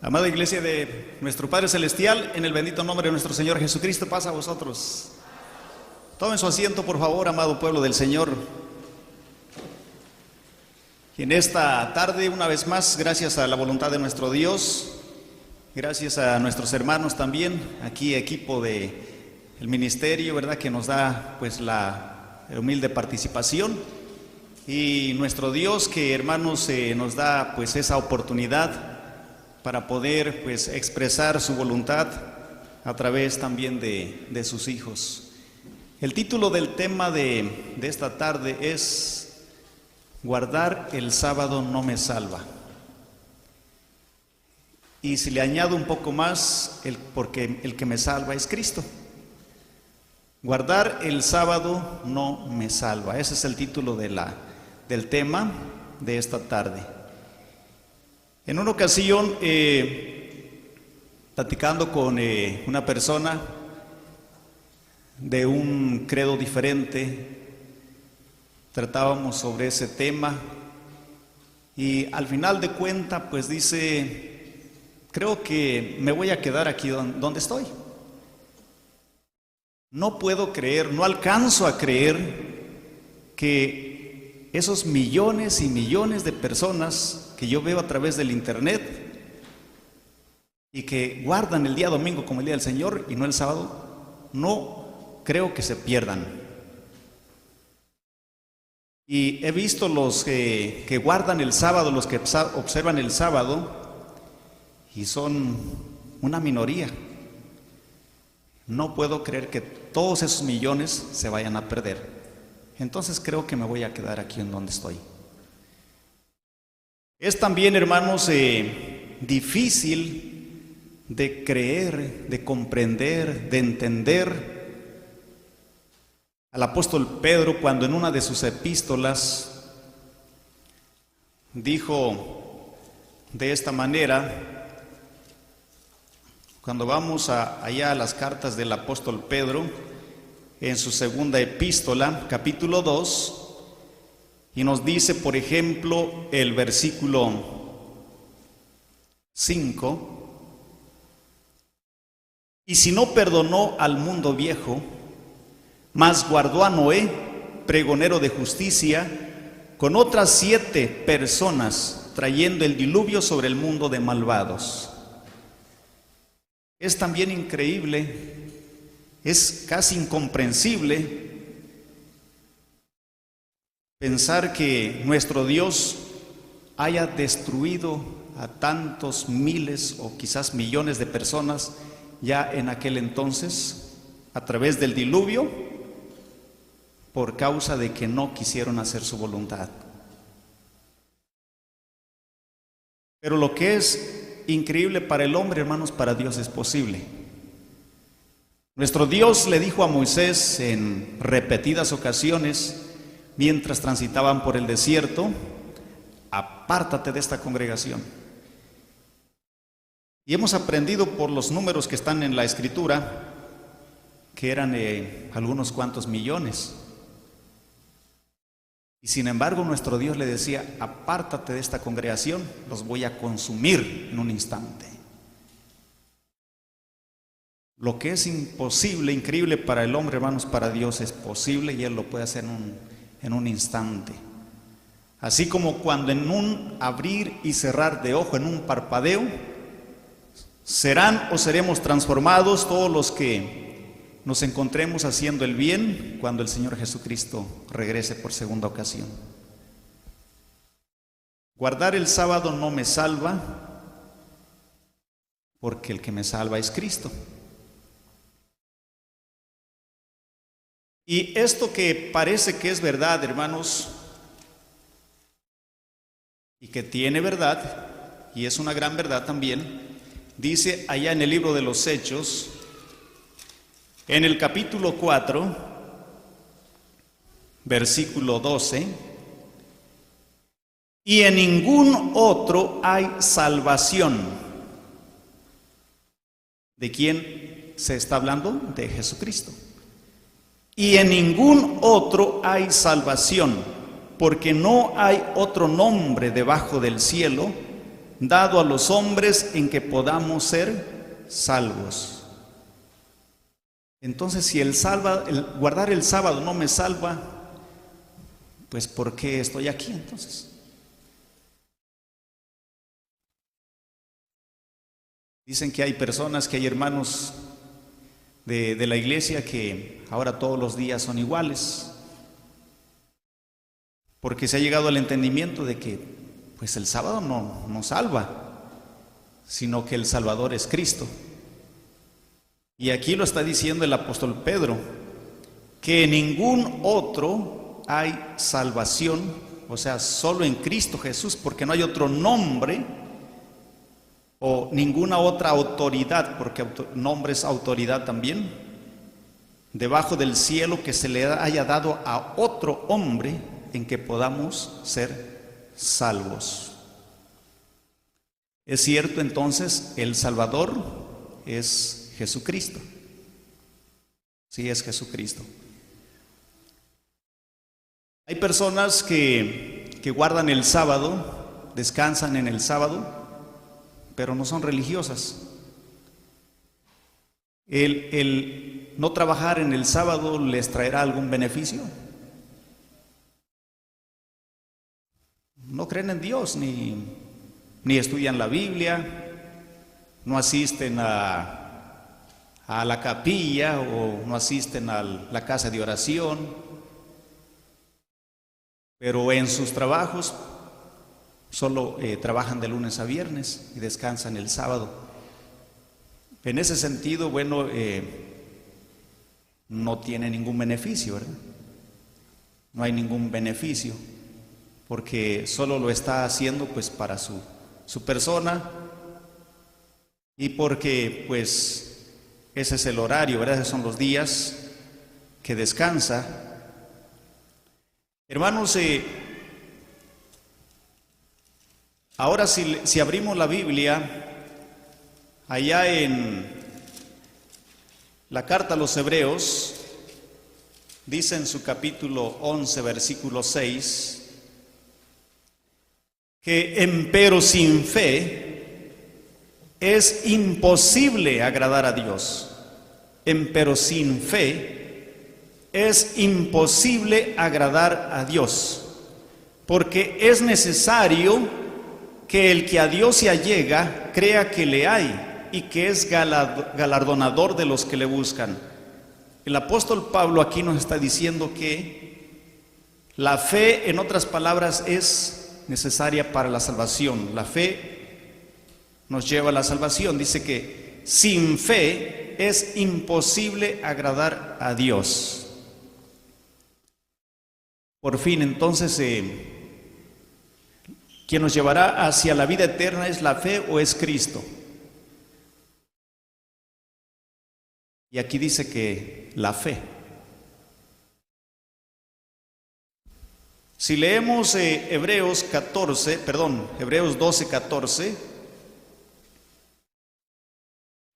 Amada Iglesia de nuestro Padre Celestial, en el bendito nombre de nuestro Señor Jesucristo, paz a vosotros. Tomen su asiento, por favor, amado pueblo del Señor. Y en esta tarde, una vez más, gracias a la voluntad de nuestro Dios, gracias a nuestros hermanos también, aquí equipo del ministerio, ¿verdad?, que nos da pues la humilde participación. Y nuestro Dios que, hermanos, nos da pues esa oportunidad para poder pues expresar su voluntad a través también de sus hijos. El título del tema de esta tarde es Guardar el sábado no me salva. Y si le añado un poco más, porque el que me salva es Cristo. Guardar el sábado no me salva. Ese es el título del tema de esta tarde. En una ocasión, platicando con una persona de un credo diferente, tratábamos sobre ese tema y al final de cuentas, pues dice, creo que me voy a quedar aquí donde estoy. No puedo creer, no alcanzo a creer que esos millones y millones de personas que yo veo a través del internet y que guardan el día domingo como el día del Señor y no el sábado, no creo que se pierdan. Y he visto los que guardan el sábado, los que observan el sábado, y son una minoría. No puedo creer que todos esos millones se vayan a perder. Entonces creo que me voy a quedar aquí en donde estoy. Es también, hermanos, difícil de creer, de comprender, de entender al apóstol Pedro cuando en una de sus epístolas dijo de esta manera, cuando vamos allá a las cartas del apóstol Pedro, en su segunda epístola, capítulo 2, y nos dice, por ejemplo, el versículo 5, y si no perdonó al mundo viejo, mas guardó a Noé, pregonero de justicia, con otras 7 personas, trayendo el diluvio sobre el mundo de malvados. Es también increíble, es casi incomprensible pensar que nuestro Dios haya destruido a tantos miles o quizás millones de personas ya en aquel entonces a través del diluvio por causa de que no quisieron hacer su voluntad. Pero lo que es increíble para el hombre, hermanos, para Dios es posible. Nuestro Dios le dijo a Moisés en repetidas ocasiones, mientras transitaban por el desierto, apártate de esta congregación. Y hemos aprendido por los números que están en la Escritura, que eran algunos cuantos millones. Y sin embargo, nuestro Dios le decía, apártate de esta congregación, los voy a consumir en un instante. Lo que es imposible, increíble para el hombre, hermanos, para Dios es posible y Él lo puede hacer en un instante. Así como cuando en un abrir y cerrar de ojo, en un parpadeo, serán o seremos transformados todos los que nos encontremos haciendo el bien cuando el Señor Jesucristo regrese por segunda ocasión. Guardar el sábado no me salva, porque el que me salva es Cristo. Y esto que parece que es verdad, hermanos, y que tiene verdad, y es una gran verdad también, dice allá en el libro de los Hechos, en el capítulo 4, versículo 12, y en ningún otro hay salvación. ¿De quién se está hablando? De Jesucristo. Y en ningún otro hay salvación, porque no hay otro nombre debajo del cielo dado a los hombres en que podamos ser salvos. Entonces, si el guardar el sábado no me salva, pues ¿por qué estoy aquí entonces? Dicen que hay personas, que hay hermanos de la iglesia que ahora todos los días son iguales, porque se ha llegado al entendimiento de que pues el sábado no salva, sino que el Salvador es Cristo. Y aquí lo está diciendo el apóstol Pedro, que en ningún otro hay salvación, o sea, solo en Cristo Jesús, porque no hay otro nombre o ninguna otra autoridad, porque nombre es autoridad también, debajo del cielo que se le haya dado a otro hombre en que podamos ser salvos. Es cierto, entonces, el Salvador es Jesucristo. Sí, es Jesucristo. Hay personas que guardan el sábado, descansan en el sábado, pero no son religiosas. El no trabajar en el sábado les traerá algún beneficio. No creen en Dios, ni estudian la Biblia, no asisten a la capilla o no asisten a la casa de oración, pero en sus trabajos solo trabajan de lunes a viernes y descansan el sábado. En ese sentido, bueno, no tiene ningún beneficio, ¿verdad? No hay ningún beneficio, porque solo lo está haciendo pues para su persona, y porque pues ese es el horario, ¿verdad? Esos son los días que descansa. Hermanos, ahora si abrimos la Biblia, allá en la carta a los Hebreos, dice en su capítulo 11, versículo 6, que empero sin fe es imposible agradar a Dios. Empero sin fe es imposible agradar a Dios, porque es necesario que el que a Dios se allega crea que le hay y que es galardonador de los que le buscan. El apóstol Pablo aquí nos está diciendo que la fe, en otras palabras, es necesaria para la salvación. La fe nos lleva a la salvación. Dice que sin fe es imposible agradar a Dios. Por fin, entonces, ¿quién nos llevará hacia la vida eterna es la fe o es Cristo? Y aquí dice que la fe. Si leemos Hebreos 12, 14,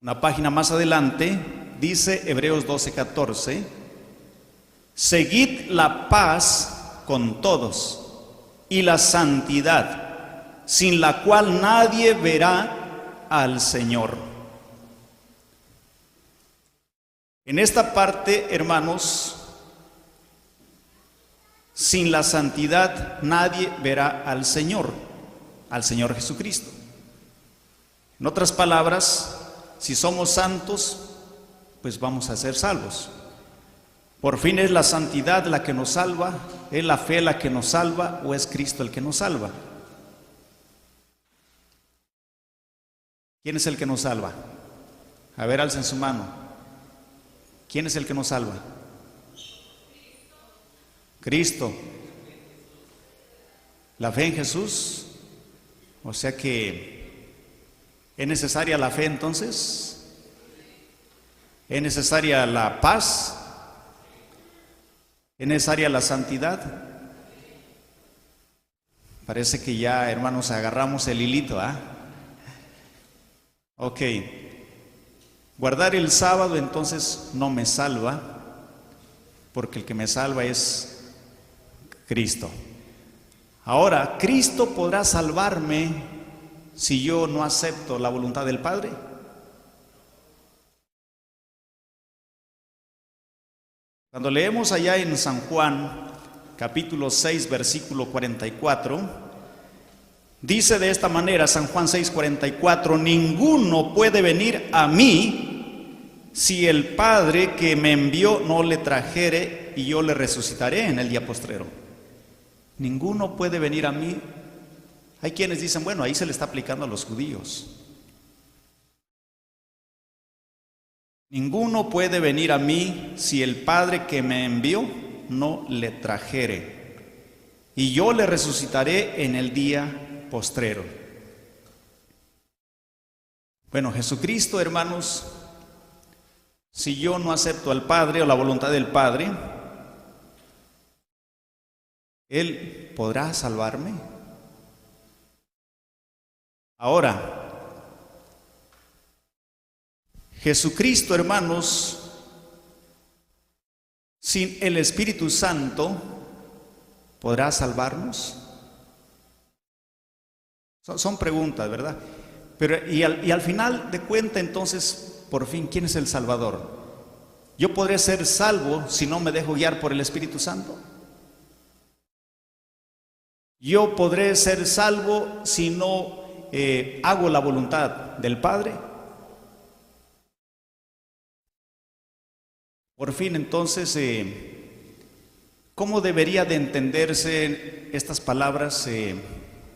una página más adelante, dice Hebreos 12, 14, seguid la paz con todos y la santidad, sin la cual nadie verá al Señor. En esta parte, hermanos, sin la santidad nadie verá al Señor Jesucristo. En otras palabras, si somos santos, pues vamos a ser salvos. Por fin, ¿es la santidad la que nos salva? ¿Es la fe la que nos salva o es Cristo el que nos salva? ¿Quién es el que nos salva? A ver, alcen su mano. ¿Quién es el que nos salva? Cristo. La fe en Jesús. O sea que ¿es necesaria la fe entonces? ¿Es necesaria la paz? ¿Es necesaria la santidad? Parece que ya, hermanos, agarramos el hilito, ¿ah? Ok. Guardar el sábado entonces no me salva, porque el que me salva es Cristo. Ahora, Cristo podrá salvarme si yo no acepto la voluntad del Padre? Cuando leemos allá en San Juan, capítulo 6, versículo 44, dice de esta manera, San Juan 6, 44, ninguno puede venir a mí si el Padre que me envió no le trajere y yo le resucitaré en el día postrero. Ninguno puede venir a mí. Hay quienes dicen, bueno, ahí se le está aplicando a los judíos. Ninguno puede venir a mí si el Padre que me envió no le trajere, y yo le resucitaré en el día postrero. Bueno, Jesucristo, hermanos, si yo no acepto al Padre o la voluntad del Padre, ¿Él podrá salvarme? Ahora, Jesucristo, hermanos, sin el Espíritu Santo, ¿podrá salvarnos? Son preguntas, ¿verdad? Pero, y al final de cuentas, entonces, por fin, ¿quién es el Salvador? ¿Yo podré ser salvo si no me dejo guiar por el Espíritu Santo? ¿Yo podré ser salvo si no hago la voluntad del Padre? Por fin, entonces, ¿cómo debería de entenderse estas palabras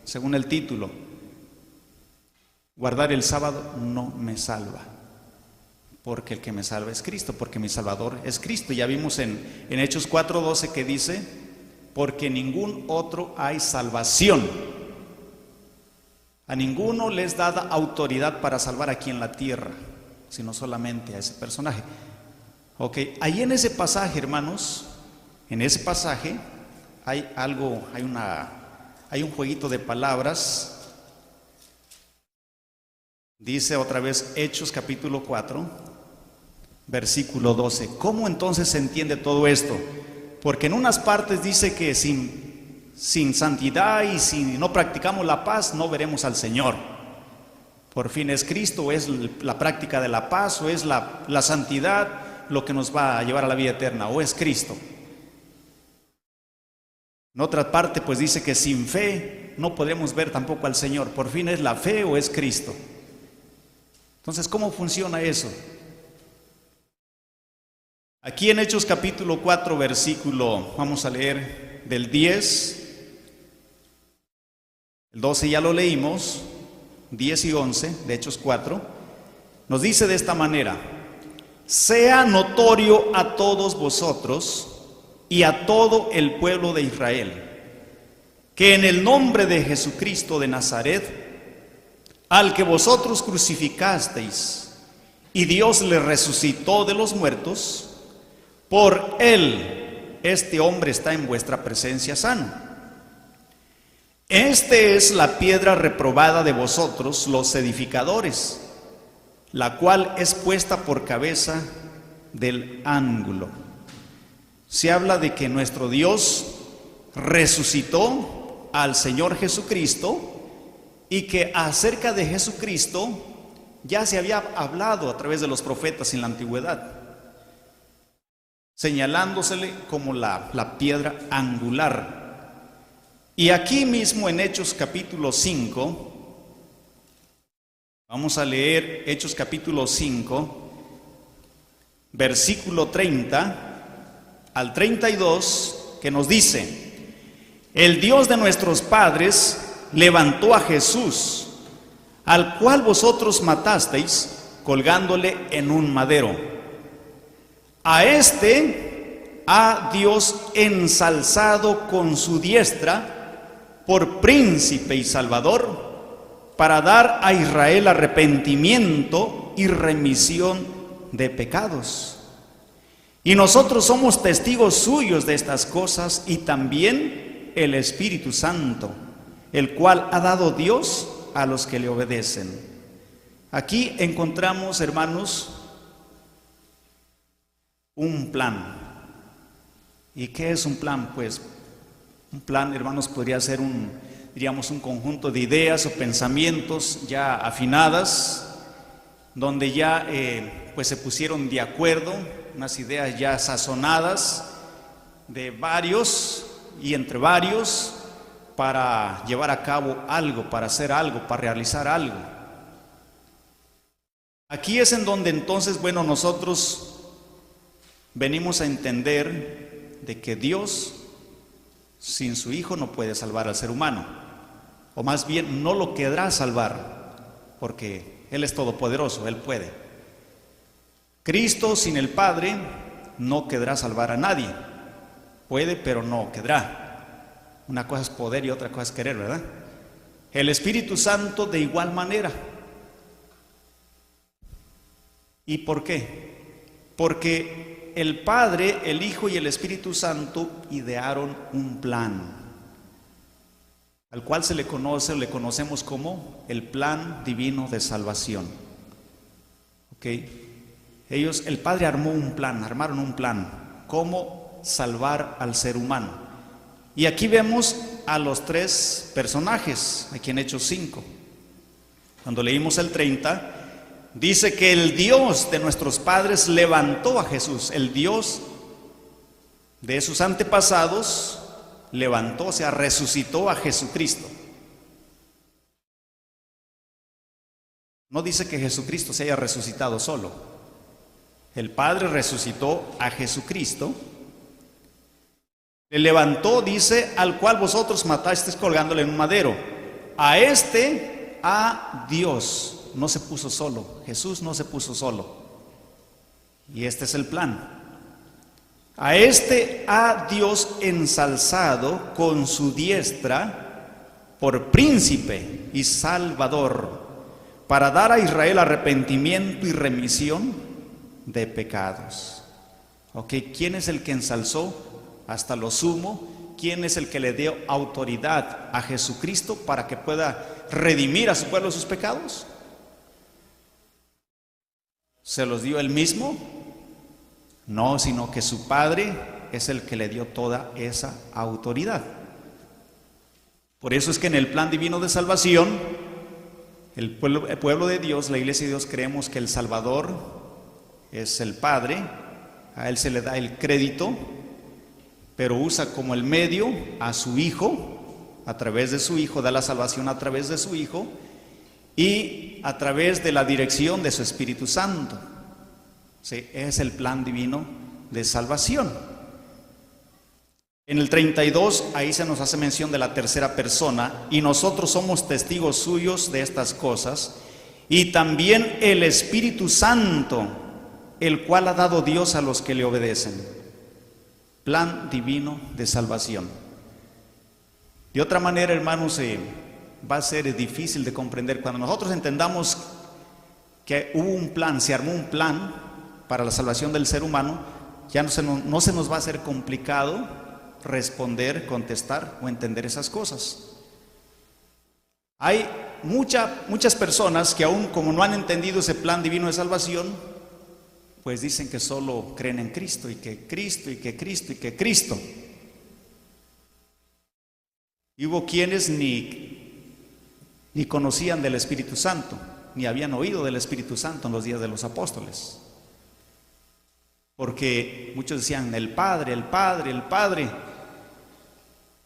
según el título? Guardar el sábado no me salva, porque el que me salva es Cristo, porque mi Salvador es Cristo. Ya vimos en Hechos 4:12 que dice, porque ningún otro hay salvación. A ninguno les dada autoridad para salvar aquí en la tierra, sino solamente a ese personaje. Ok, ahí en ese pasaje, hermanos, en ese pasaje hay algo, hay un jueguito de palabras. Dice otra vez Hechos capítulo 4, versículo 12. ¿Cómo entonces se entiende todo esto? Porque en unas partes dice que sin santidad y si no practicamos la paz, no veremos al Señor. Por fin, ¿es Cristo o es la práctica de la paz o es la santidad lo que nos va a llevar a la vida eterna, o es Cristo? En otra parte pues dice que sin fe no podremos ver tampoco al Señor. Por fin, ¿es la fe o es Cristo? Entonces, ¿cómo funciona eso? Aquí en Hechos capítulo 4 versículo, vamos a leer del 10, el 12 ya lo leímos, 10 y 11 de Hechos 4, nos dice de esta manera: sea notorio a todos vosotros y a todo el pueblo de Israel, que en el nombre de Jesucristo de Nazaret, al que vosotros crucificasteis, y Dios le resucitó de los muertos, por él este hombre está en vuestra presencia sano. Este es la piedra reprobada de vosotros los edificadores, la cual es puesta por cabeza del ángulo. Se habla de que nuestro Dios resucitó al Señor Jesucristo y que acerca de Jesucristo ya se había hablado a través de los profetas en la antigüedad, señalándosele como la piedra angular. Y aquí mismo en Hechos capítulo 5, vamos a leer Hechos capítulo 5, versículo 30 al 32, que nos dice: el Dios de nuestros padres levantó a Jesús, al cual vosotros matasteis colgándole en un madero. A este ha Dios ensalzado con su diestra por príncipe y salvador, para dar a Israel arrepentimiento y remisión de pecados. Y nosotros somos testigos suyos de estas cosas, y también el Espíritu Santo, el cual ha dado Dios a los que le obedecen. Aquí encontramos, hermanos, un plan. ¿Y qué es un plan? Pues un plan, hermanos, podría ser diríamos, un conjunto de ideas o pensamientos ya afinadas, donde ya pues se pusieron de acuerdo, unas ideas ya sazonadas de varios y entre varios para llevar a cabo algo, para hacer algo, para realizar algo. Aquí es en donde entonces, bueno, nosotros venimos a entender de que Dios sin su Hijo no puede salvar al ser humano, o más bien no lo querrá salvar, porque Él es todopoderoso, Él puede. Cristo sin el Padre no querrá salvar a nadie, puede pero no querrá. Una cosa es poder y otra cosa es querer, ¿verdad? El Espíritu Santo de igual manera. ¿Y por qué? Porque el Padre, el Hijo y el Espíritu Santo idearon un plan, al cual se le conoce o le conocemos como el plan divino de salvación. ¿Ok? Ellos, el Padre armaron un plan, cómo salvar al ser humano. Y aquí vemos a los tres personajes, aquí en Hechos 5. Cuando leímos el 30, dice que el Dios de nuestros padres levantó a Jesús, el Dios de sus antepasados levantó, o sea, resucitó a Jesucristo. No dice que Jesucristo se haya resucitado solo. El Padre resucitó a Jesucristo, le levantó, dice, al cual vosotros matasteis colgándole en un madero. A Dios. No se puso solo, Jesús no se puso solo. Y este es el plan. A Dios ensalzado con su diestra por príncipe y salvador, para dar a Israel arrepentimiento y remisión de pecados. ¿Ok? ¿Quién es el que ensalzó hasta lo sumo? ¿Quién es el que le dio autoridad a Jesucristo para que pueda redimir a su pueblo de sus pecados? ¿Se los dio él mismo? No, sino que su Padre es el que le dio toda esa autoridad. Por eso es que en el plan divino de salvación, el pueblo de Dios, la iglesia de Dios, creemos que el Salvador es el Padre, a Él se le da el crédito, pero usa como el medio a su Hijo, a través de su Hijo, da la salvación a través de su Hijo, y a través de la dirección de su Espíritu Santo. Sí, es el plan divino de salvación. En el 32, ahí se nos hace mención de la tercera persona, y nosotros somos testigos suyos de estas cosas, y también el Espíritu Santo, el cual ha dado Dios a los que le obedecen. Plan divino de salvación. De otra manera, hermanos, va a ser difícil de comprender. Cuando nosotros entendamos que hubo un plan, se armó un plan para la salvación del ser humano, ya no se nos va a hacer complicado responder, contestar o entender esas cosas. Hay muchas personas que aún como no han entendido ese plan divino de salvación, pues dicen que solo creen en Cristo y que Cristo y que Cristo y que Cristo. Y hubo quienes ni conocían del Espíritu Santo, ni habían oído del Espíritu Santo en los días de los apóstoles. Porque muchos decían, el Padre, el Padre, el Padre.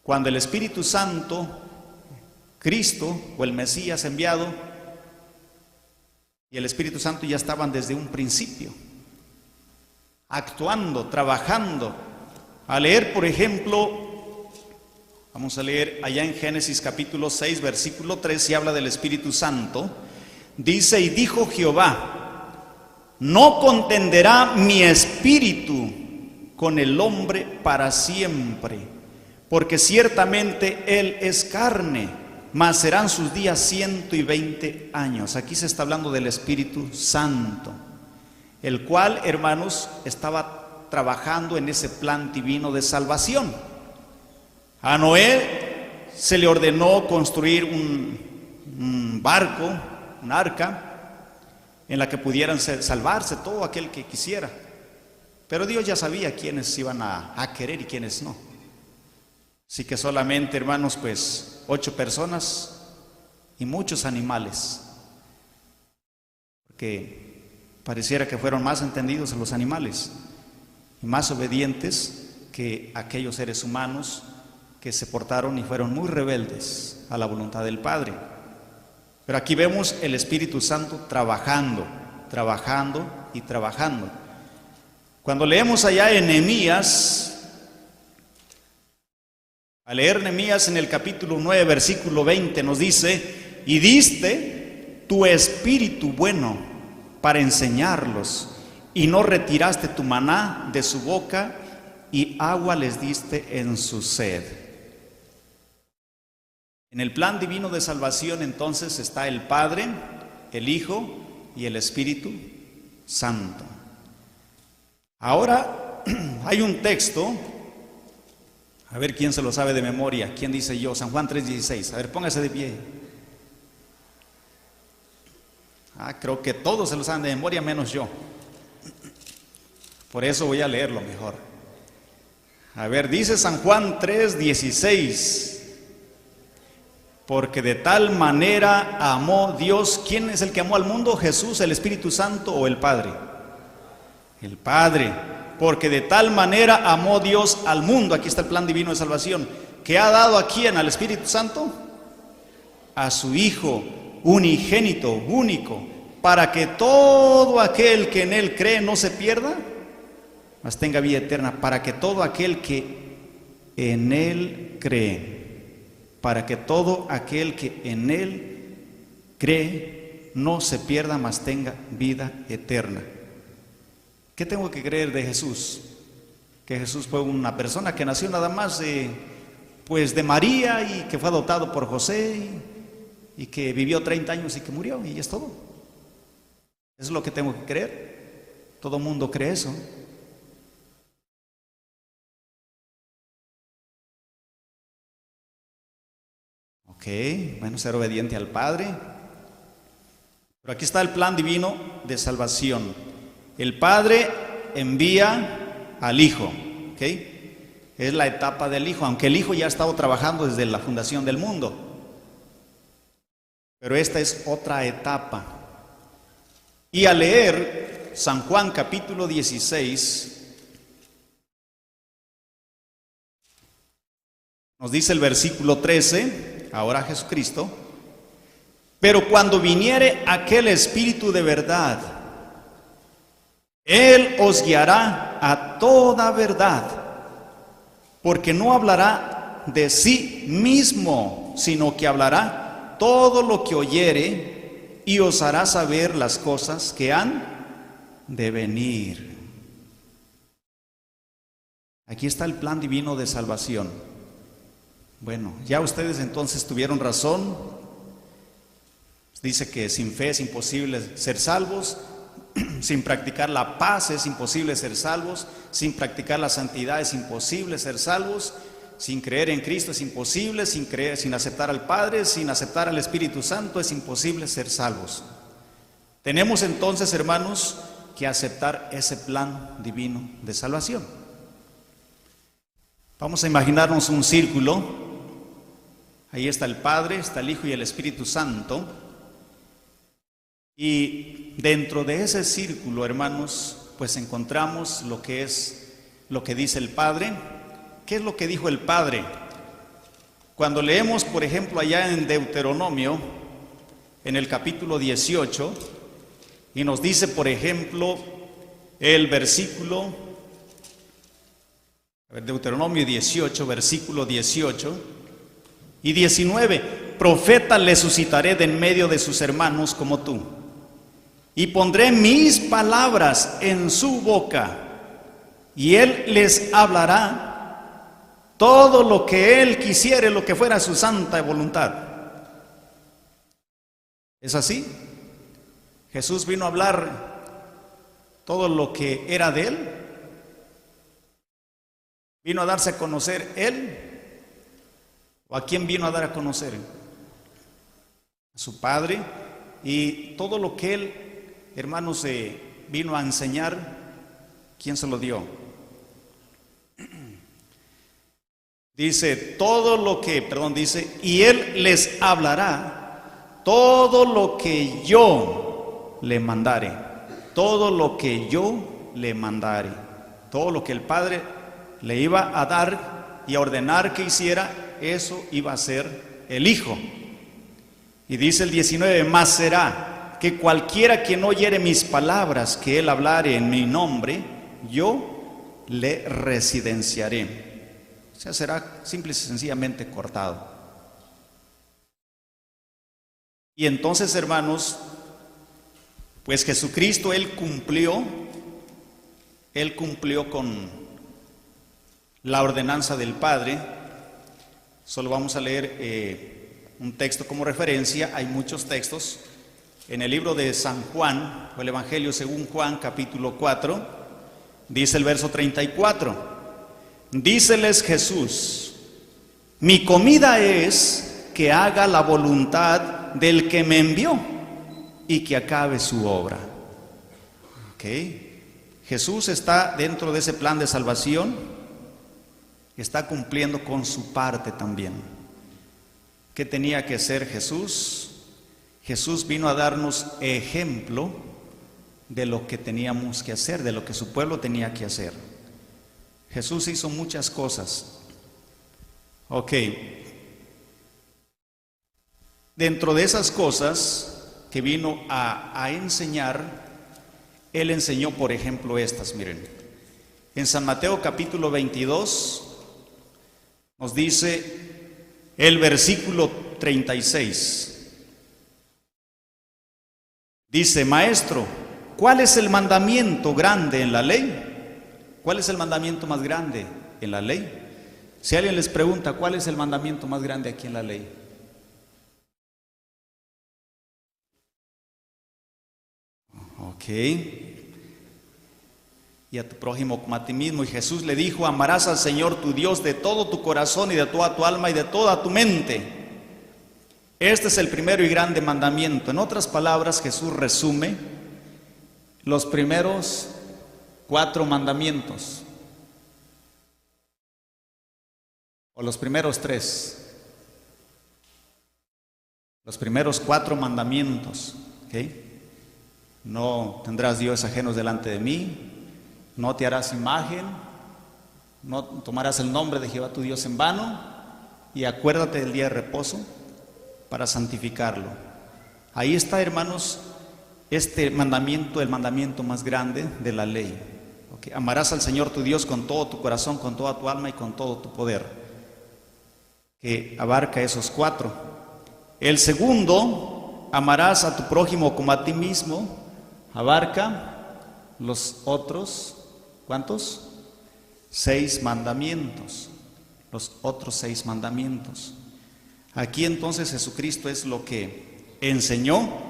Cuando el Espíritu Santo, Cristo o el Mesías enviado, y el Espíritu Santo ya estaban desde un principio, actuando, trabajando. A leer, por ejemplo, vamos a leer allá en Génesis capítulo 6, versículo 3, y habla del Espíritu Santo. Dice, y dijo Jehová, no contenderá mi espíritu con el hombre para siempre, porque ciertamente él es carne, mas serán sus días 120 años. Aquí se está hablando del Espíritu Santo, el cual, hermanos, estaba trabajando en ese plan divino de salvación. A Noé se le ordenó construir un barco, un arca, en la que pudieran salvarse todo aquel que quisiera. Pero Dios ya sabía quiénes iban a querer y quiénes no. Así que solamente, hermanos, pues 8 personas y muchos animales, porque pareciera que fueron más entendidos los animales y más obedientes que aquellos seres humanos que se portaron y fueron muy rebeldes a la voluntad del Padre. Pero aquí vemos el Espíritu Santo trabajando y trabajando. Cuando leemos allá en Nehemías, al leer Nehemías en el capítulo 9, versículo 20, nos dice: y diste tu espíritu bueno para enseñarlos, y no retiraste tu maná de su boca, y agua les diste en su sed. En el plan divino de salvación entonces está el Padre, el Hijo y el Espíritu Santo. Ahora hay un texto, a ver quién se lo sabe de memoria. ¿Quién dice yo? San Juan 3:16. A ver, póngase de pie. Creo que todos se lo saben de memoria menos yo. Por eso voy a leerlo mejor. A ver, dice San Juan 3:16. Porque de tal manera amó Dios. ¿Quién es el que amó al mundo? ¿Jesús, el Espíritu Santo o el Padre? El Padre. Porque de tal manera amó Dios al mundo. Aquí está el plan divino de salvación. ¿Que ha dado a quién? ¿Al Espíritu Santo? A su Hijo unigénito, único, para que todo aquel que en Él cree no se pierda, mas tenga vida eterna. Para que todo aquel que en Él cree, para que todo aquel que en Él cree no se pierda, mas tenga vida eterna. ¿Qué tengo que creer de Jesús? Que Jesús fue una persona que nació nada más de María, y que fue adoptado por José, y que vivió 30 años y que murió, y es todo. Eso es lo que tengo que creer. Todo mundo cree eso. Ok, bueno, ser obediente al Padre. Pero aquí está el plan divino de salvación. El Padre envía al Hijo, ¿ok? Es la etapa del Hijo, aunque el Hijo ya ha estado trabajando desde la fundación del mundo. Pero esta es otra etapa. Y al leer San Juan capítulo 16, nos dice el versículo 13, ahora Jesucristo: pero cuando viniere aquel Espíritu de verdad, Él os guiará a toda verdad, porque no hablará de sí mismo, sino que hablará todo lo que oyere, y os hará saber las cosas que han de venir. Aquí está el plan divino de salvación. Bueno, ya ustedes entonces tuvieron razón. Dice que sin fe es imposible ser salvos. Sin practicar la paz es imposible ser salvos. Sin practicar la santidad es imposible ser salvos. Sin creer en Cristo es imposible. Sin aceptar al Padre, sin aceptar al Espíritu Santo, es imposible ser salvos. Tenemos entonces, hermanos, que aceptar ese plan divino de salvación. Vamos a imaginarnos un círculo. Ahí está el Padre, está el Hijo y el Espíritu Santo. Y dentro de ese círculo, hermanos, pues encontramos lo que dice el Padre. ¿Qué es lo que dijo el Padre? Cuando leemos, por ejemplo, allá en Deuteronomio, en el capítulo 18, y nos dice, por ejemplo, el versículo, Deuteronomio 18, versículo 18 y 19: profeta le suscitaré de en medio de sus hermanos como tú, y pondré mis palabras en su boca, y él les hablará todo lo que él quisiere, lo que fuera su santa voluntad. ¿Es así? Jesús vino a hablar todo lo que era de él. ¿Vino a darse a conocer él? ¿O a quién vino a dar a conocer? A su Padre. Y todo lo que él, hermanos, vino a enseñar, ¿quién se lo dio? Dice, dice, y Él les hablará todo lo que yo le mandare. Todo lo que yo le mandare. Todo lo que el Padre le iba a dar y a ordenar que hiciera, eso iba a hacer el Hijo. Y dice el 19, mas será que cualquiera que no oyere mis palabras que Él hablare en mi nombre, yo le residenciaré. O sea, será simple y sencillamente cortado. Y entonces, hermanos, pues Jesucristo, Él cumplió con la ordenanza del Padre. Solo vamos a leer un texto como referencia. Hay muchos textos. En el libro de San Juan, o el Evangelio según Juan, capítulo 4, dice el verso 34. Díceles Jesús, mi comida es que haga la voluntad del que me envió y que acabe su obra. Jesús está dentro de ese plan de salvación, está cumpliendo con su parte también. ¿Qué tenía que hacer Jesús? Jesús vino a darnos ejemplo de lo que teníamos que hacer, de lo que su pueblo tenía que hacer. Jesús hizo muchas cosas. Dentro de esas cosas que vino a enseñar, Él enseñó, por ejemplo, estas, miren. En San Mateo capítulo 22 nos dice el versículo 36. Dice, Maestro, ¿cuál es el mandamiento grande en la ley? ¿Cuál es el mandamiento más grande en la ley? Si alguien les pregunta, ¿cuál es el mandamiento más grande aquí en la ley? Y a tu prójimo como a ti mismo. Y Jesús le dijo, amarás al Señor tu Dios de todo tu corazón y de toda tu alma y de toda tu mente. Este es el primero y grande mandamiento. En otras palabras, Jesús resume los primeros 4 mandamientos, o los primeros 3, los primeros 4 mandamientos. No tendrás dioses ajenos delante de mí, no te harás imagen, no tomarás el nombre de Jehová tu Dios en vano, y acuérdate del día de reposo para santificarlo. Ahí está, hermanos, este mandamiento, el mandamiento más grande de la ley. Amarás al Señor tu Dios con todo tu corazón, con toda tu alma y con todo tu poder, que abarca esos 4. El segundo, amarás a tu prójimo como a ti mismo, abarca los otros, ¿cuántos? 6 mandamientos, los otros 6 mandamientos. Aquí entonces Jesucristo es lo que enseñó.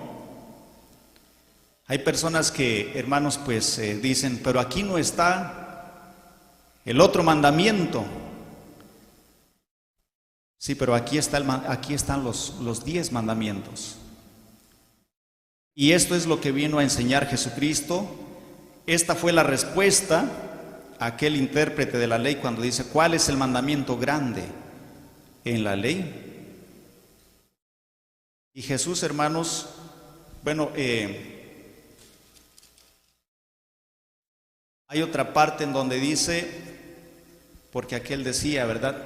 Hay personas que, hermanos, pues dicen, pero aquí no está el otro mandamiento. Sí, pero aquí están los 10 mandamientos. Y esto es lo que vino a enseñar Jesucristo. Esta fue la respuesta a aquel intérprete de la ley cuando dice, ¿cuál es el mandamiento grande en la ley? Y Jesús, hermanos, hay otra parte en donde dice, porque aquel decía, ¿verdad?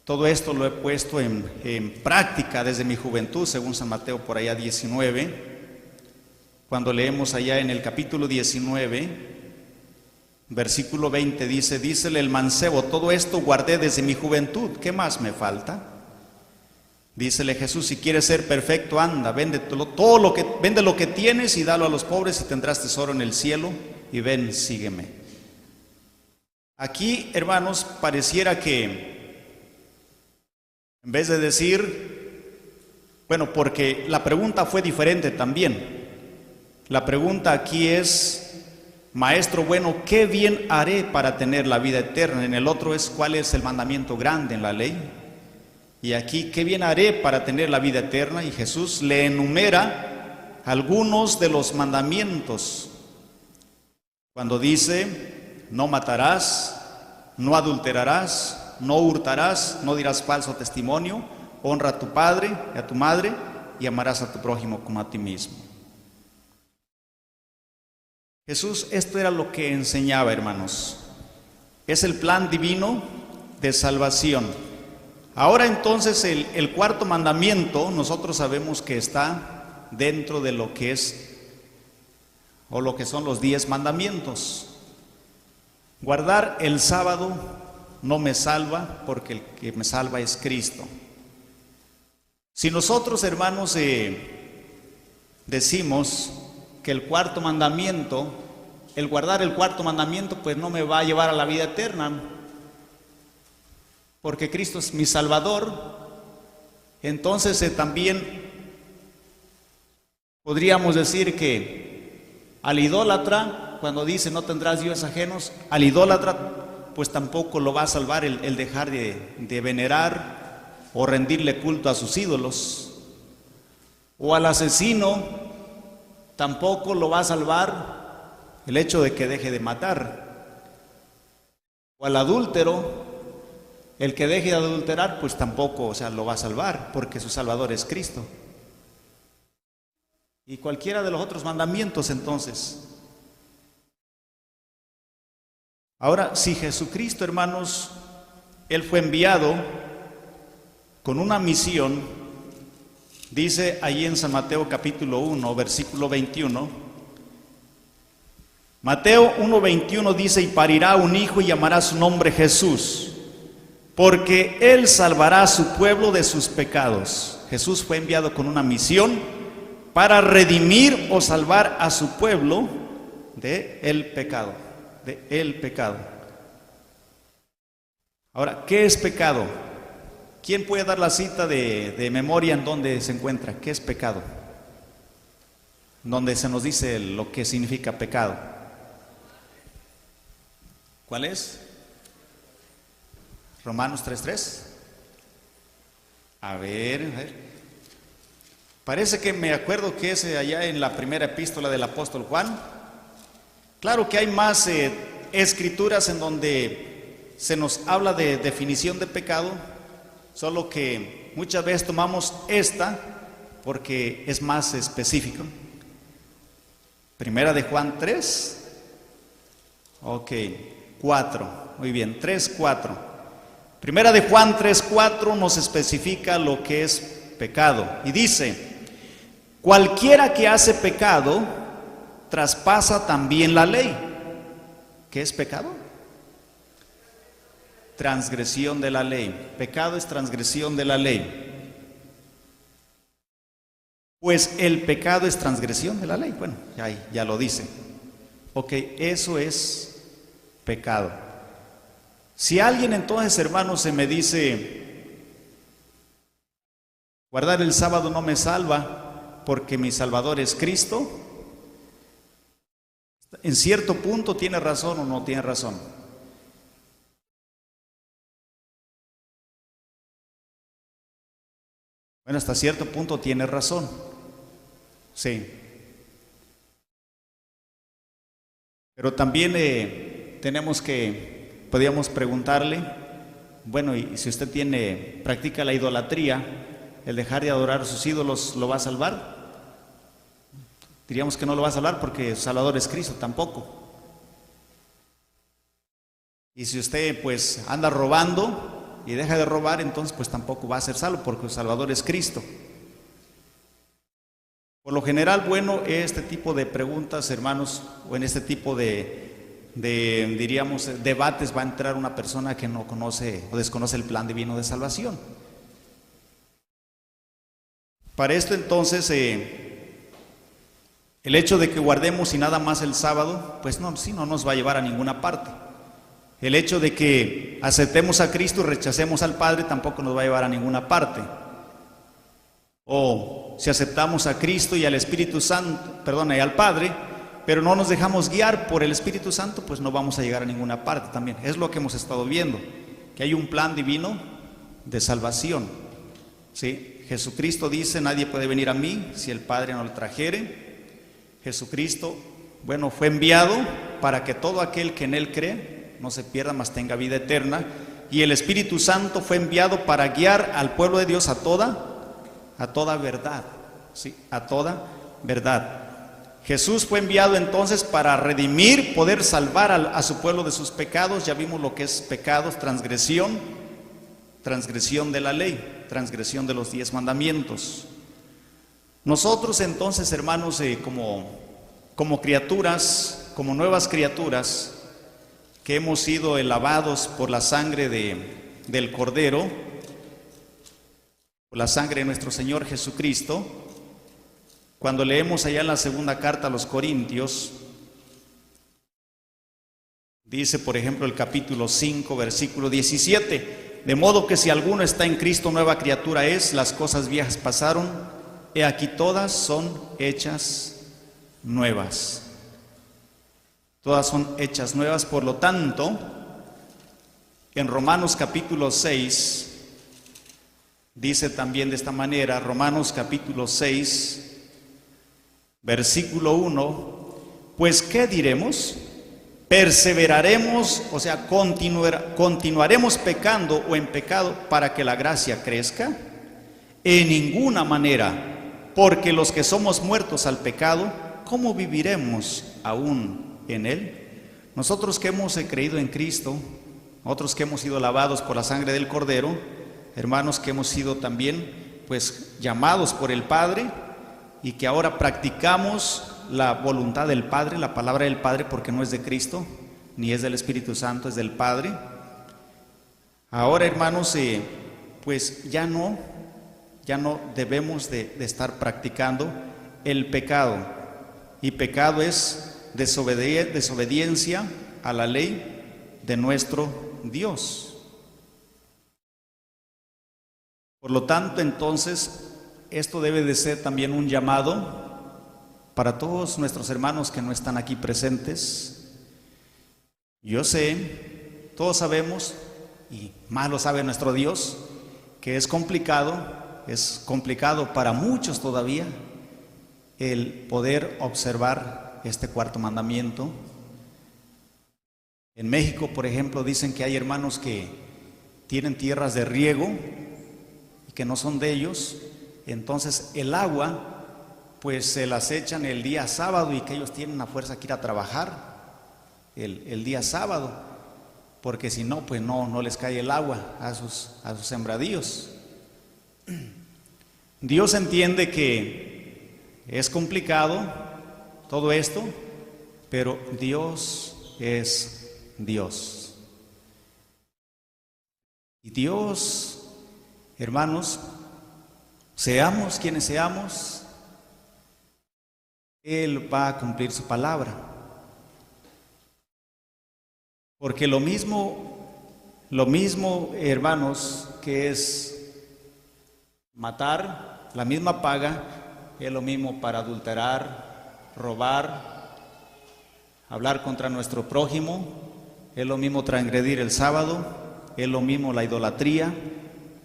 Todo esto lo he puesto en práctica desde mi juventud, según San Mateo por allá 19. Cuando leemos allá en el capítulo 19, versículo 20, dícele el mancebo, todo esto guardé desde mi juventud, ¿qué más me falta? Dícele Jesús, si quieres ser perfecto, anda, vende lo que tienes y dalo a los pobres y tendrás tesoro en el cielo. Y ven, sígueme. Aquí, hermanos, pareciera que en vez de decir, porque la pregunta fue diferente también. La pregunta aquí es, Maestro bueno, ¿qué bien haré para tener la vida eterna? En el otro es, ¿cuál es el mandamiento grande en la ley? Y aquí, ¿qué bien haré para tener la vida eterna? Y Jesús le enumera algunos de los mandamientos. Cuando dice, no matarás, no adulterarás, no hurtarás, no dirás falso testimonio, honra a tu padre y a tu madre y amarás a tu prójimo como a ti mismo. Jesús, esto era lo que enseñaba, hermanos. Es el plan divino de salvación. Ahora entonces el cuarto mandamiento, nosotros sabemos que está dentro de lo que es, o lo que son los 10 mandamientos. Guardar el sábado no me salva, porque el que me salva es Cristo. Si nosotros, hermanos, decimos que el cuarto mandamiento, el guardar el cuarto mandamiento, pues no me va a llevar a la vida eterna, porque Cristo es mi Salvador, entonces también podríamos decir que al idólatra, cuando dice no tendrás dioses ajenos, al idólatra pues tampoco lo va a salvar el dejar de venerar o rendirle culto a sus ídolos, o al asesino tampoco lo va a salvar el hecho de que deje de matar, o al adúltero, el que deje de adulterar, pues tampoco, lo va a salvar, porque su Salvador es Cristo. Y cualquiera de los otros mandamientos, entonces. Ahora, si Jesucristo, hermanos, Él fue enviado con una misión, dice allí en San Mateo capítulo 1, versículo 21, Mateo 1:21 dice: y parirá un hijo y llamará su nombre Jesús, porque Él salvará a su pueblo de sus pecados. Jesús fue enviado con una misión para redimir o salvar a su pueblo del pecado, Ahora, ¿qué es pecado? ¿Quién puede dar la cita de memoria en donde se encuentra? ¿Qué es pecado? Donde se nos dice lo que significa pecado. ¿Cuál es? Romanos 3:3. A ver. Parece que me acuerdo que es allá en la primera epístola del apóstol Juan. Claro que hay más escrituras en donde se nos habla de definición de pecado, solo que muchas veces tomamos esta porque es más específico. Primera de Juan 3. Ok, 4. Muy bien, 3:4. Primera de Juan 3:4 nos especifica lo que es pecado. Y dice: cualquiera que hace pecado traspasa también la ley. ¿Qué es pecado? Transgresión de la ley. Pecado es transgresión de la ley. Pues el pecado es transgresión de la ley. Bueno, ya lo dice. Ok, eso es pecado. Si alguien entonces, hermanos, se me dice: guardar el sábado no me salva porque mi Salvador es Cristo, en cierto punto tiene razón o no tiene razón. Bueno, hasta cierto punto tiene razón. Sí. Pero también podríamos preguntarle, bueno, y si usted practica la idolatría, el dejar de adorar a sus ídolos, ¿lo va a salvar? Diríamos que no lo va a salvar porque su Salvador es Cristo, tampoco. Y si usted pues anda robando y deja de robar, entonces pues tampoco va a ser salvo porque su Salvador es Cristo. Por lo general, bueno, este tipo de preguntas, hermanos, o en este tipo diríamos, debates, va a entrar una persona que no conoce o desconoce el plan divino de salvación. Para esto entonces, el hecho de que guardemos y nada más el sábado, pues no nos va a llevar a ninguna parte. El hecho de que aceptemos a Cristo y rechacemos al Padre tampoco nos va a llevar a ninguna parte. O si aceptamos a Cristo y al Espíritu Santo, y al Padre, pero no nos dejamos guiar por el Espíritu Santo, pues no vamos a llegar a ninguna parte también. Es lo que hemos estado viendo, que hay un plan divino de salvación. ¿Sí? Jesucristo dice: nadie puede venir a mí si el Padre no le trajere. Jesucristo, fue enviado para que todo aquel que en Él cree no se pierda, mas tenga vida eterna. y el Espíritu Santo fue enviado para guiar al pueblo de Dios a toda verdad, ¿sí? A toda verdad. Jesús fue enviado entonces para redimir, poder salvar a su pueblo de sus pecados. Ya vimos lo que es pecados, transgresión de la ley, transgresión de los 10 mandamientos. Nosotros entonces, hermanos, como criaturas, como nuevas criaturas, que hemos sido lavados por la sangre del Cordero, por la sangre de nuestro Señor Jesucristo. Cuando leemos allá en la segunda carta a los Corintios, dice por ejemplo el capítulo 5, versículo 17, de modo que si alguno está en Cristo, nueva criatura es, las cosas viejas pasaron, he aquí todas son hechas nuevas. Todas son hechas nuevas. Por lo tanto, en Romanos capítulo 6, dice también de esta manera, Romanos capítulo 6, versículo 1, pues ¿qué diremos? ¿Perseveraremos, o sea, continuaremos pecando o en pecado para que la gracia crezca? En ninguna manera, porque los que somos muertos al pecado, ¿cómo viviremos aún en él? Nosotros que hemos creído en Cristo, otros que hemos sido lavados por la sangre del Cordero, hermanos que hemos sido también pues llamados por el Padre, y que ahora practicamos la voluntad del Padre, la palabra del Padre, porque no es de Cristo, ni es del Espíritu Santo, es del Padre. Ahora, hermanos, pues ya no debemos de estar practicando el pecado, y pecado es desobediencia a la ley de nuestro Dios. Por lo tanto, entonces, esto debe de ser también un llamado para todos nuestros hermanos que no están aquí presentes. Yo sé, todos sabemos, y más lo sabe nuestro Dios, que es complicado para muchos todavía el poder observar este cuarto mandamiento. En México, por ejemplo, dicen que hay hermanos que tienen tierras de riego y que no son de ellos. Entonces el agua pues se las echan el día sábado, y que ellos tienen a fuerza que ir a trabajar el día sábado, porque si no, pues no les cae el agua a sus sembradíos. Dios entiende que es complicado todo esto, pero Dios es Dios. Y Dios, hermanos, seamos quienes seamos, Él va a cumplir su palabra. Porque lo mismo, hermanos, que es matar, la misma paga, es lo mismo para adulterar, robar, hablar contra nuestro prójimo, es lo mismo transgredir el sábado, es lo mismo la idolatría,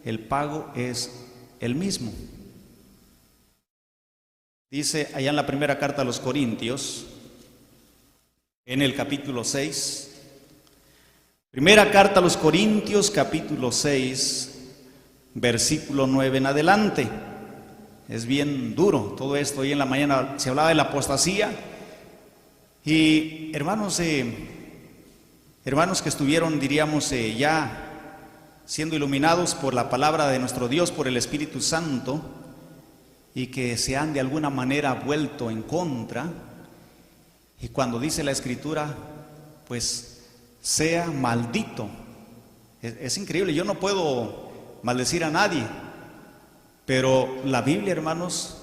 el pago es el mismo. Dice allá en la primera carta a los Corintios, en el capítulo 6, primera carta a los Corintios, capítulo 6, versículo 9 en adelante. Es bien duro todo esto. Hoy en la mañana se hablaba de la apostasía, y hermanos que estuvieron, diríamos, ya siendo iluminados por la palabra de nuestro Dios, por el Espíritu Santo, y que se han de alguna manera vuelto en contra. Y cuando dice la Escritura, pues sea maldito. Es increíble, yo no puedo maldecir a nadie, pero la Biblia, hermanos,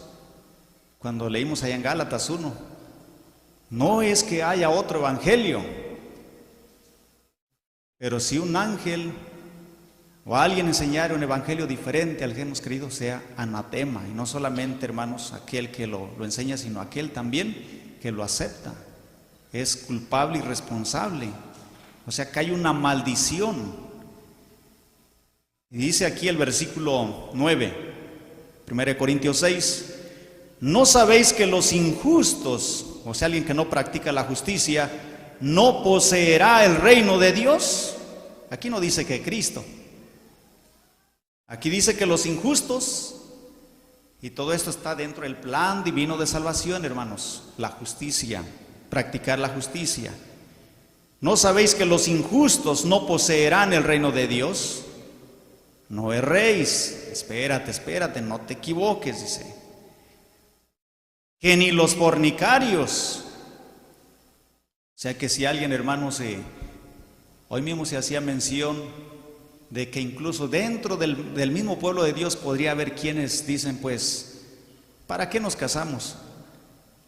cuando leímos allá en Gálatas 1, no es que haya otro evangelio, pero si un ángel o alguien enseñara un evangelio diferente al que hemos creído, sea anatema. Y no solamente, hermanos, aquel que lo enseña, sino aquel también que lo acepta. Es culpable y responsable. O sea que hay una maldición. Y dice aquí el versículo 9, 1 Corintios 6, ¿no sabéis que los injustos, o sea, alguien que no practica la justicia, no poseerá el reino de Dios? Aquí no dice que Cristo. Aquí dice que los injustos, y todo esto está dentro del plan divino de salvación, hermanos. La justicia, practicar la justicia. ¿No sabéis que los injustos no poseerán el reino de Dios? No erréis. Espérate, no te equivoques, dice. Que ni los fornicarios. O sea que si alguien, hermanos, hoy mismo se hacía mención de que incluso dentro del mismo pueblo de Dios podría haber quienes dicen, pues, ¿para qué nos casamos?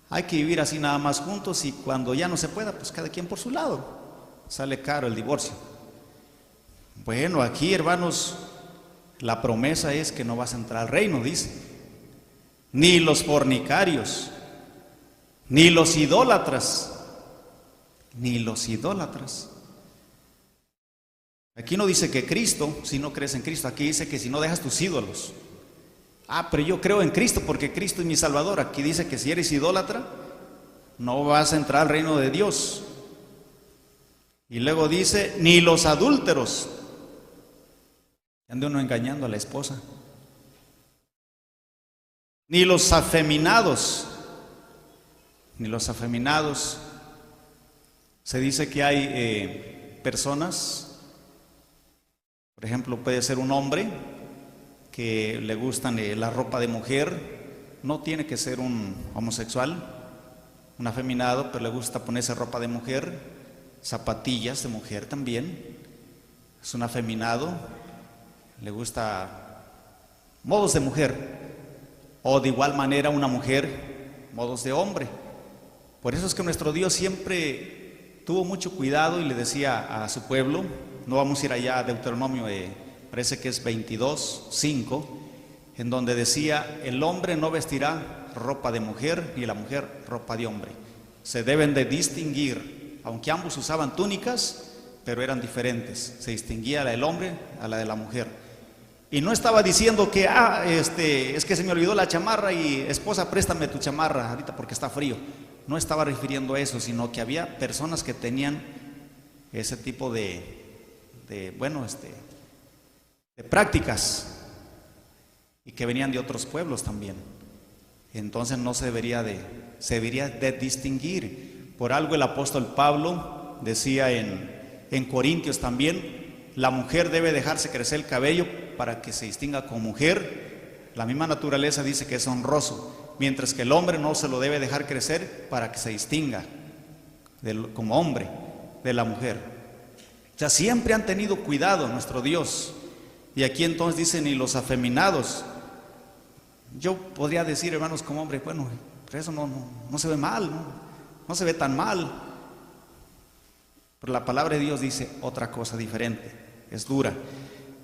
Hay que vivir así nada más juntos y cuando ya no se pueda, pues cada quien por su lado. Sale caro el divorcio. Bueno, aquí, hermanos, la promesa es que no vas a entrar al reino, dice. Ni los fornicarios, ni los idólatras, ni los idólatras. Aquí no dice que Cristo, si no crees en Cristo, aquí dice que si no dejas tus ídolos. Pero yo creo en Cristo porque Cristo es mi Salvador. Aquí dice que si eres idólatra, no vas a entrar al reino de Dios. Y luego dice, ni los adúlteros. Anda uno engañando a la esposa. Ni los afeminados. Ni los afeminados. Se dice que hay personas, por ejemplo, puede ser un hombre que le gustan la ropa de mujer. No tiene que ser un homosexual, un afeminado, pero le gusta ponerse ropa de mujer. Zapatillas de mujer también. Es un afeminado. Le gusta modos de mujer. O de igual manera una mujer, modos de hombre. Por eso es que nuestro Dios siempre tuvo mucho cuidado y le decía a su pueblo, no vamos a ir allá a Deuteronomio, parece que es 22:5, en donde decía, el hombre no vestirá ropa de mujer ni la mujer ropa de hombre. Se deben de distinguir. Aunque ambos usaban túnicas, pero eran diferentes. Se distinguía la del hombre a la de la mujer. Y no estaba diciendo que, es que se me olvidó la chamarra y esposa, préstame tu chamarra ahorita porque está frío. No estaba refiriendo a eso, sino que había personas que tenían ese tipo de prácticas y que venían de otros pueblos también. Entonces no se debería de distinguir. Por algo el apóstol Pablo decía en Corintios también, la mujer debe dejarse crecer el cabello para que se distinga como mujer. La misma naturaleza dice que es honroso, mientras que el hombre no se lo debe dejar crecer para que se distinga como hombre de la mujer. O sea, siempre han tenido cuidado nuestro Dios. Y aquí entonces dicen, y los afeminados. Yo podría decir, hermanos, como hombre, bueno, pero eso no se ve mal, no se ve tan mal. Pero la palabra de Dios dice otra cosa diferente, es dura.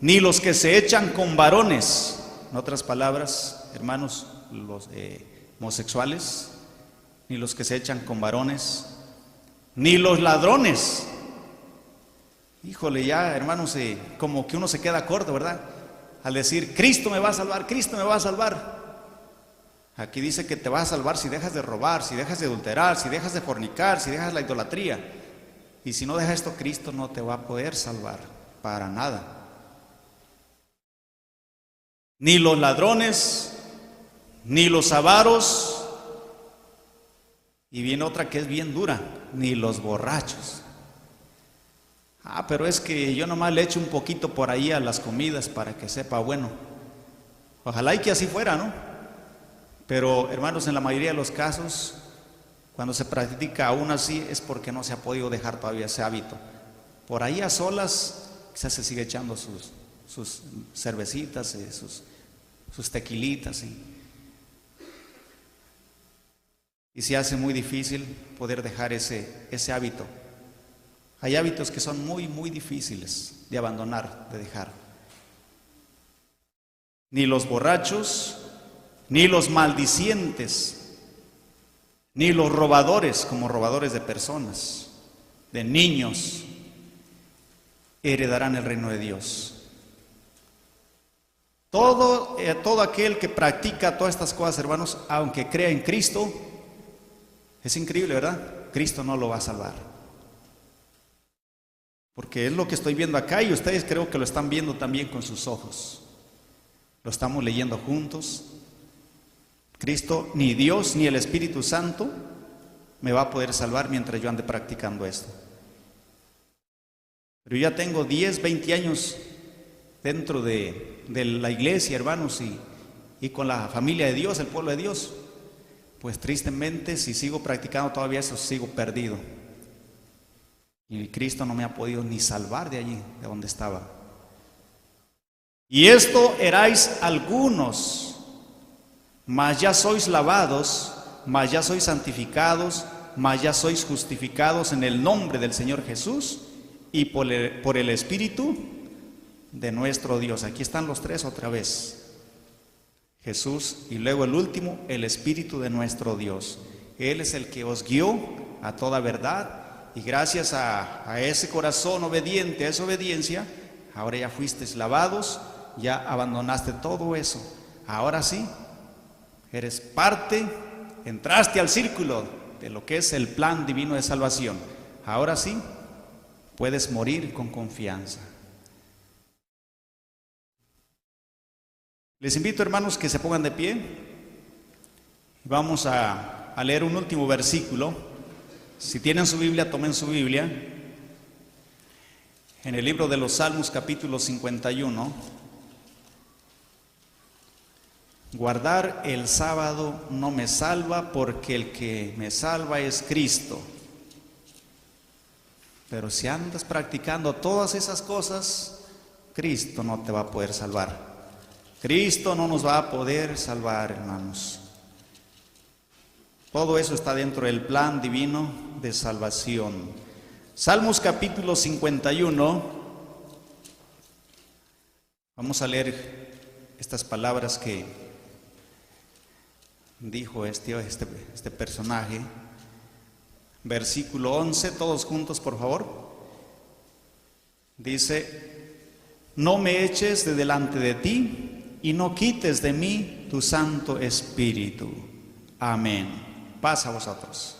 Ni los que se echan con varones, en otras palabras, hermanos, los homosexuales, ni los que se echan con varones, ni los ladrones. Híjole, ya, hermanos, como que uno se queda corto, ¿verdad? Al decir, Cristo me va a salvar, Cristo me va a salvar. Aquí dice que te vas a salvar si dejas de robar, si dejas de adulterar, si dejas de fornicar, si dejas la idolatría. Y si no dejas esto, Cristo no te va a poder salvar para nada. Ni los ladrones, ni los avaros, y viene otra que es bien dura, ni los borrachos. Pero es que yo nomás le echo un poquito por ahí a las comidas para que sepa bueno. Ojalá y que así fuera, ¿no? Pero hermanos, en la mayoría de los casos, cuando se practica aún así, es porque no se ha podido dejar todavía ese hábito. Por ahí a solas, quizás se sigue echando sus cervecitas, sus tequilitas. Y se hace muy difícil poder dejar ese hábito. Hay hábitos que son muy, muy difíciles de abandonar, de dejar. Ni los borrachos, ni los maldicientes, ni los robadores, como robadores de personas, de niños, heredarán el reino de Dios. Todo aquel que practica todas estas cosas, hermanos, aunque crea en Cristo, es increíble, ¿verdad? Cristo no lo va a salvar. porque es lo que estoy viendo acá y ustedes creo que lo están viendo también con sus ojos. Lo estamos leyendo juntos. Cristo, ni Dios ni el Espíritu Santo me va a poder salvar mientras yo ande practicando esto. Pero yo ya tengo 10, 20 años dentro de la iglesia, hermanos, y con la familia de Dios, el pueblo de Dios. Pues tristemente, si sigo practicando todavía eso, sigo perdido. Y Cristo no me ha podido ni salvar de allí, de donde estaba. Y esto erais algunos, mas ya sois lavados, mas ya sois santificados, mas ya sois justificados en el nombre del Señor Jesús y por el Espíritu de nuestro Dios. Aquí están los tres otra vez. Jesús y luego el último, el Espíritu de nuestro Dios. Él es el que os guió a toda verdad y gracias a ese corazón obediente, a esa obediencia, ahora ya fuisteis lavados, ya abandonaste todo eso. Ahora sí, eres parte, entraste al círculo de lo que es el plan divino de salvación. Ahora sí, puedes morir con confianza. Les invito, hermanos, que se pongan de pie. Vamos a leer un último versículo. Si tienen su Biblia, tomen su Biblia. En el libro de los Salmos, capítulo 51. Guardar el sábado no me salva, porque el que me salva es Cristo. Pero si andas practicando todas esas cosas, Cristo no te va a poder salvar. Cristo no nos va a poder salvar, hermanos. Todo eso está dentro del plan divino de salvación. Salmos capítulo 51. Vamos a leer estas palabras que dijo este personaje. Versículo 11, todos juntos por favor. Dice: no me eches de delante de ti y no quites de mí tu Santo Espíritu. Amén. Paz a vosotros.